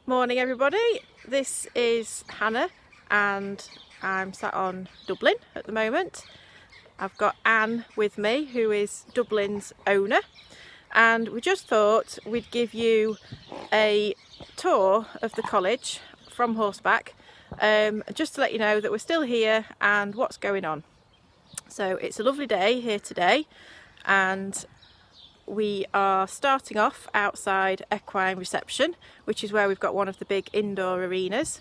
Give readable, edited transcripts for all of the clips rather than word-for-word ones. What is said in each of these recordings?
Morning everybody, this is Hannah and I'm sat on Dublin at the moment. I've got Anne with me, who is Dublin's owner, and we just thought we'd give you a tour of the college from Horseback, just to let you know that we're still here and what's going on. So it's a lovely day here today, and we are starting off outside Equine Reception, which is where we've got one of the big indoor arenas.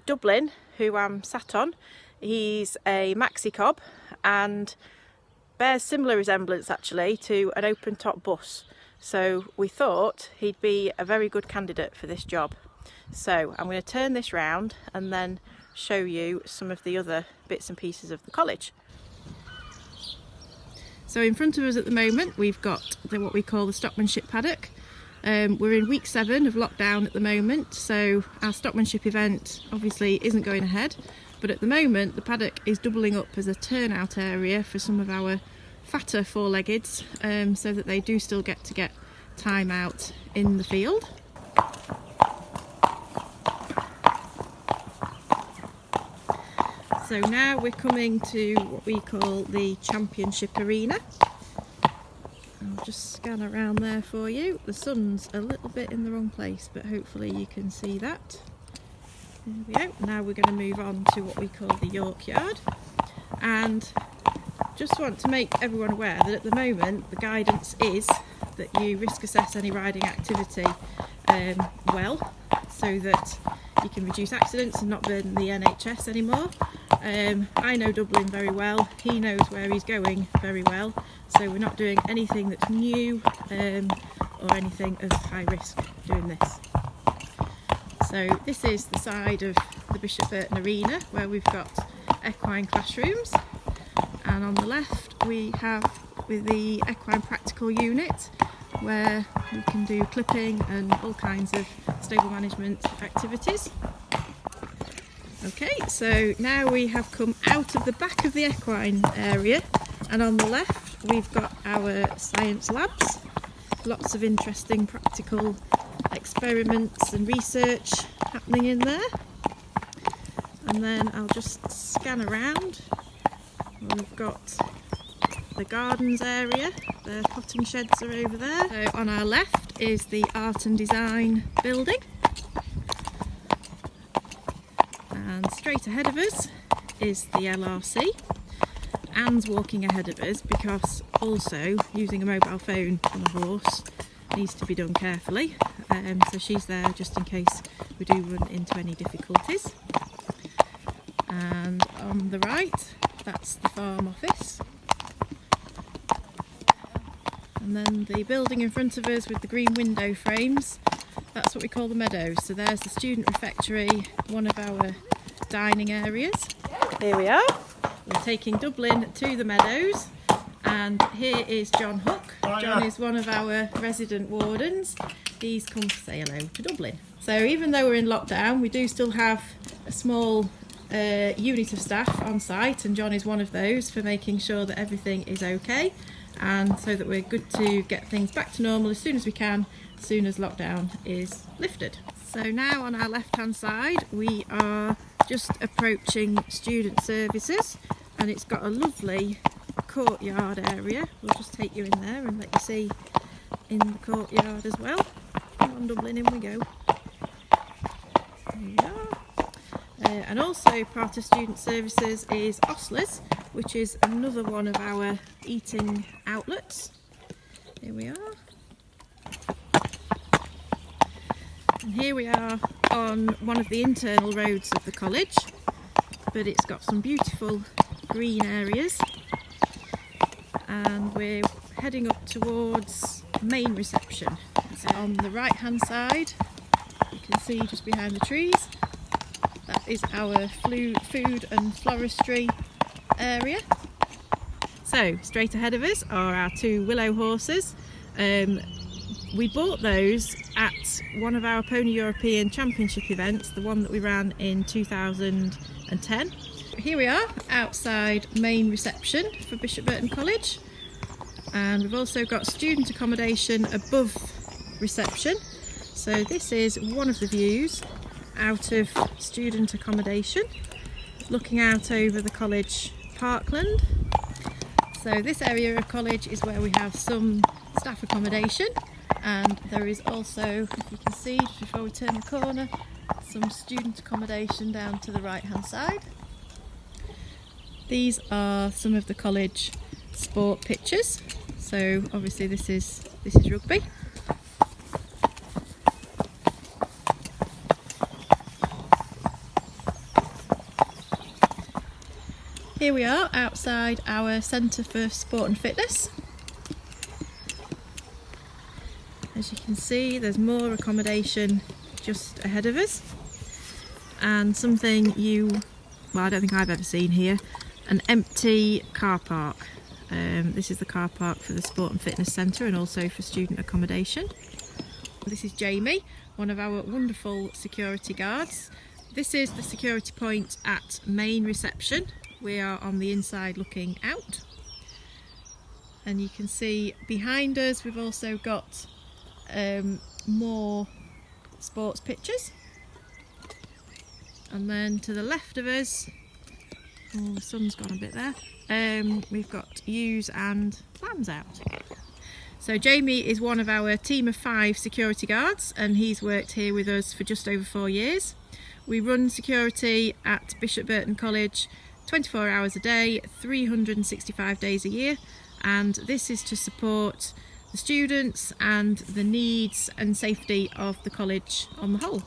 Dublin, who I'm sat on, he's a maxi cob and bears similar resemblance actually to an open top bus. So we thought he'd be a very good candidate for this job. So I'm going to turn this round and then show you some of the other bits and pieces of the college. So in front of us at the moment we've got what we call the Stockmanship paddock. We're in week 7 of lockdown at the moment, so our Stockmanship event obviously isn't going ahead, but at the moment the paddock is doubling up as a turnout area for some of our fatter four-leggeds, so that they do still get time out in the field. So now we're coming to what we call the Championship Arena. I'll just scan around there for you. The sun's a little bit in the wrong place, but hopefully you can see that. There we go. Now we're going to move on to what we call the York Yard. And just want to make everyone aware that at the moment the guidance is that you risk assess any riding activity well, so that you can reduce accidents and not burden the NHS anymore. I know Dublin very well, he knows where he's going very well, so we're not doing anything that's new or anything of high risk doing this. So this is the side of the Bishop Burton Arena where we've got equine classrooms, and on the left we have with the equine practical unit where we can do clipping and all kinds of stable management activities. Okay, so now we have come out of the back of the equine area, and on the left we've got our science labs. Lots of interesting practical experiments and research happening in there. And then I'll just scan around. We've got the gardens area, the potting sheds are over there. So on our left is the art and design building. And straight ahead of us is the LRC. Anne's walking ahead of us because also using a mobile phone on a horse needs to be done carefully. So she's there just in case we do run into any difficulties. And on the right, that's the farm office. And then the building in front of us with the green window frames, that's what we call the meadows. So there's the student refectory, one of our dining areas. Here we are. We're taking Dublin to the meadows, and here is John Hook. John is one of our resident wardens. He's come to say hello to Dublin. So even though we're in lockdown, we do still have a small unit of staff on site, and John is one of those, for making sure that everything is okay, and so that we're good to get things back to normal as soon as we can, as soon as lockdown is lifted. So now on our left hand side we are just approaching student services, and it's got a lovely courtyard area. We'll just take you in there and let you see in the courtyard as well. Come on Dublin, in we go. There we are. And also part of student services is Ostlers, which is another one of our eating outlets. Here we are. And here we are on one of the internal roads of the college, but it's got some beautiful green areas, and we're heading up towards main reception. So on the right hand side you can see just behind the trees, that is our food and floristry area. So straight ahead of us are our 2 willow horses. We bought those at one of our Pony European Championship events, the one that we ran in 2010. Here we are outside main reception for Bishop Burton College, and we've also got student accommodation above reception, So this is one of the views out of student accommodation, looking out over the college Parkland. So this area of college is where we have some staff accommodation, and there is also, if you can see just before we turn the corner, some student accommodation down to the right hand side. These are some of the college sport pitches. So obviously this is rugby. Here we are outside our Centre for Sport and Fitness. As you can see, there's more accommodation just ahead of us, and something I don't think I've ever seen here, an empty car park. This is the car park for the Sport and Fitness Centre and also for student accommodation. This is Jamie, one of our wonderful security guards. This is the security point at main reception. We are on the inside looking out, and you can see behind us we've also got more sports pitches, and then to the left of us, oh, the sun's gone a bit there, we've got ewes and lambs out. So Jamie is one of our team of 5 security guards, and he's worked here with us for just over 4 years. We run security at Bishop Burton College 24 hours a day, 365 days a year, and this is to support the students and the needs and safety of the college on the whole.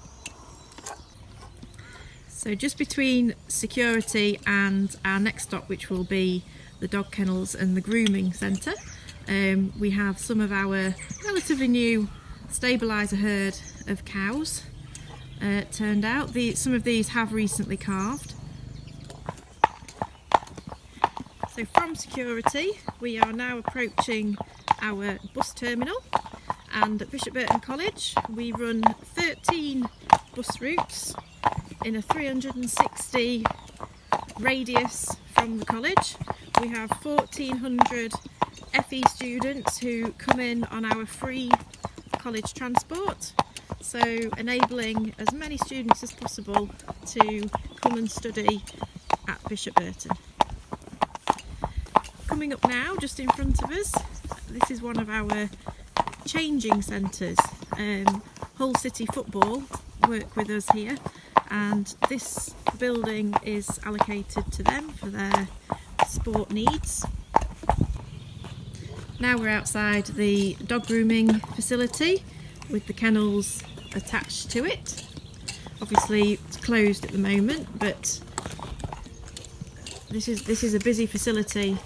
So just between security and our next stop, which will be the dog kennels and the grooming centre, we have some of our relatively new stabiliser herd of cows turned out. Some of these have recently calved. So from security we are now approaching our bus terminal, and at Bishop Burton College we run 13 bus routes in a 360 radius from the college. We have 1,400 FE students who come in on our free college transport, so enabling as many students as possible to come and study at Bishop Burton. Coming up now, just in front of us, this is one of our changing centres. Hull City Football work with us here, and this building is allocated to them for their sport needs. Now we're outside the dog grooming facility with the kennels attached to it. Obviously it's closed at the moment, but this is a busy facility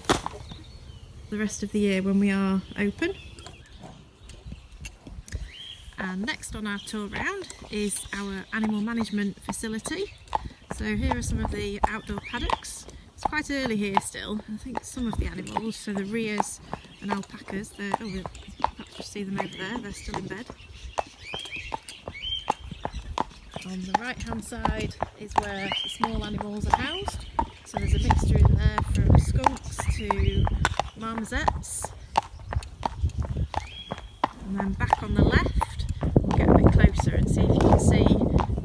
the rest of the year when we are open. And next on our tour round is our animal management facility. So here are some of the outdoor paddocks. It's quite early here still. I think some of the animals, so the rheas and alpacas, we'll perhaps just see them over there, they're still in bed. On the right hand side is where the small animals are housed. So there's a mixture in there from skunks to marmosets. And then back on the left, we'll get a bit closer and see if you can see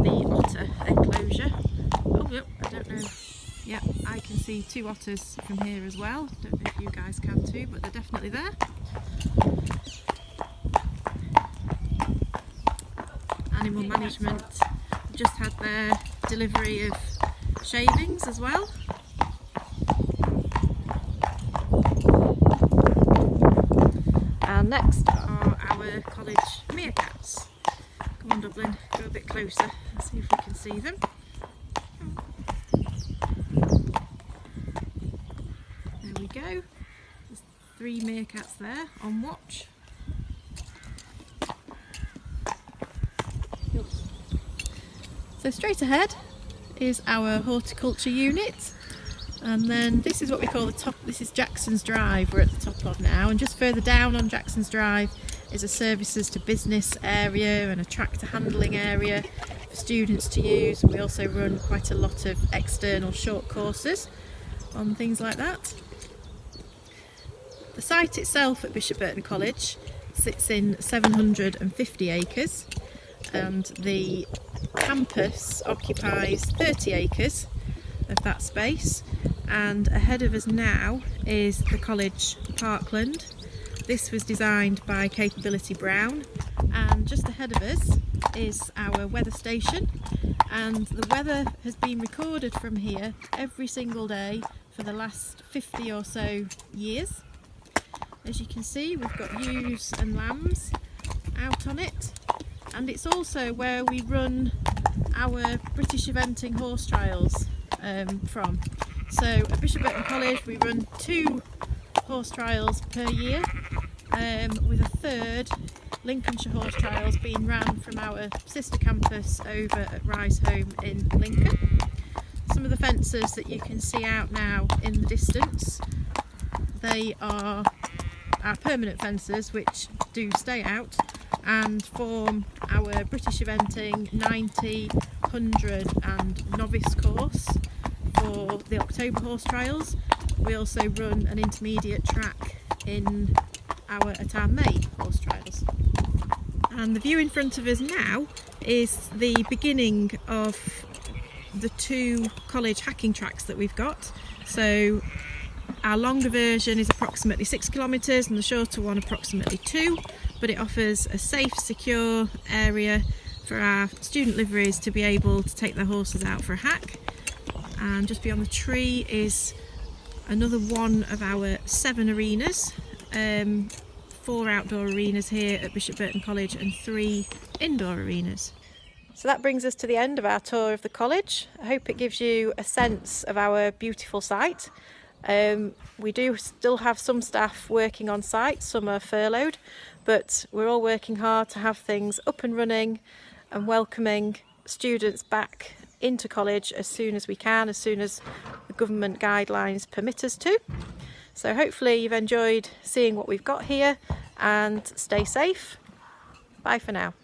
the otter enclosure. Oh, yep, I don't know. Yeah, I can see 2 otters from here as well. Don't know if you guys can too, but they're definitely there. Animal management just had their delivery of shavings as well. And next are our college meerkats. Come on Dublin, go a bit closer and see if we can see them. There we go. There's 3 meerkats there on watch. So straight ahead is our horticulture unit, and then this is what we call the top. This is Jackson's Drive we're at the top of now, and just further down on Jackson's Drive is a services to business area and a tractor handling area for students to use. We also run quite a lot of external short courses on things like that. The site itself at Bishop Burton College sits in 750 acres, and the campus occupies 30 acres of that space, and ahead of us now is the college Parkland. This was designed by Capability Brown, and just ahead of us is our weather station, and the weather has been recorded from here every single day for the last 50 or so years. As you can see, we've got ewes and lambs out on it, and it's also where we run our British eventing horse trials from. So at Bishop Burton College we run 2 horse trials per year, with a third, Lincolnshire horse trials, being ran from our sister campus over at Rise Home in Lincoln. Some of the fences that you can see out now in the distance, they are our permanent fences which do stay out and form our British eventing 90, 100 and novice course for the October horse trials. We also run an intermediate track in our May horse trials. And the view in front of us now is the beginning of the 2 college hacking tracks that we've got. So our longer version is approximately 6 kilometres and the shorter one approximately 2, but it offers a safe, secure area for our student liveries to be able to take their horses out for a hack. And just beyond the tree is another one of our 7 arenas, 4 outdoor arenas here at Bishop Burton College and 3 indoor arenas. So that brings us to the end of our tour of the college. I hope it gives you a sense of our beautiful site. We do still have some staff working on site, some are furloughed, but we're all working hard to have things up and running and welcoming students back into college as soon as we can, as soon as the government guidelines permit us to. So hopefully you've enjoyed seeing what we've got here, and stay safe. Bye for now.